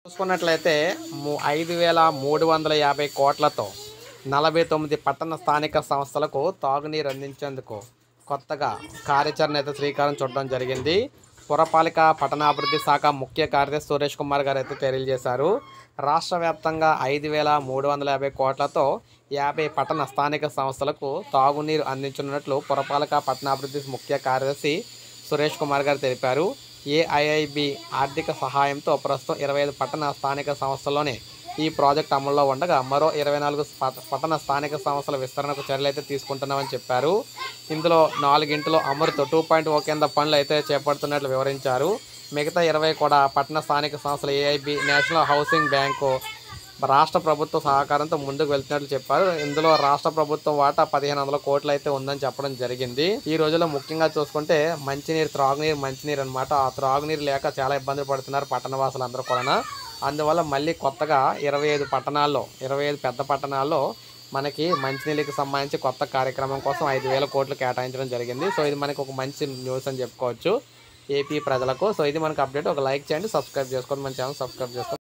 చూసుకున్నట్లయితే 5,350 కోట్లతో 49 పట్టణ స్థానిక సంస్థలకు తాగునీరు అందించేందుకు కొత్తగా కార్యాచరణ అయితే శ్రీకారం చుట్టడం జరిగింది. పురపాలిక పట్టణాభివృద్ధి శాఖ ముఖ్య కార్యదర్శి సురేష్ కుమార్ గారు అయితే తెలియజేశారు. రాష్ట్ర వ్యాప్తంగా 5,350 కోట్లతో 50 పట్టణ స్థానిక సంస్థలకు తాగునీరు అందించనున్నట్లు పురపాలిక పట్టణాభివృద్ధి ముఖ్య కార్యదర్శి సురేష్ కుమార్ గారు తెలిపారు. ఏఐఐబి ఆర్థిక సహాయంతో ప్రస్తుతం 25 పట్టణ స్థానిక సంస్థల్లోనే ఈ ప్రాజెక్ట్ అమల్లో ఉండగా మరో 24 పట్టణ స్థానిక సంస్థల విస్తరణకు చర్యలు అయితే తీసుకుంటున్నామని చెప్పారు. ఇందులో 4 అమృత్ 2.0 కింద పనులు అయితే చేపడుతున్నట్లు వివరించారు. మిగతా 20 కూడా పట్టణ స్థానిక సంస్థలు ఏఐబి, నేషనల్ హౌసింగ్ బ్యాంకు రాష్ట్ర ప్రభుత్వ సహకారంతో ముందుకు వెళ్తున్నట్లు చెప్పారు. ఇందులో రాష్ట్ర ప్రభుత్వం వాటా 1,500 కోట్లు అయితే ఉందని చెప్పడం జరిగింది. ఈ రోజుల్లో ముఖ్యంగా చూసుకుంటే మంచినీరు, త్రాగునీరు, మంచినీరు అనమాట. ఆ త్రాగునీరు లేక చాలా ఇబ్బందులు పడుతున్నారు పట్టణవాసులు అందరూ కూడా. అందువల్ల మళ్ళీ కొత్తగా 25 పెద్ద పట్టణాల్లో మనకి మంచినీళ్ళకి సంబంధించి కొత్త కార్యక్రమం కోసం 5,000 కోట్లు కేటాయించడం జరిగింది. సో ఇది మనకి ఒక మంచి న్యూస్ అని చెప్పుకోవచ్చు ఏపీ ప్రజలకు. సో ఇది మనకు అప్డేట్. ఒక లైక్ చేయండి, సబ్స్క్రైబ్ చేసుకోండి, మన ఛానల్ సబ్స్క్రైబ్ చేసుకోండి.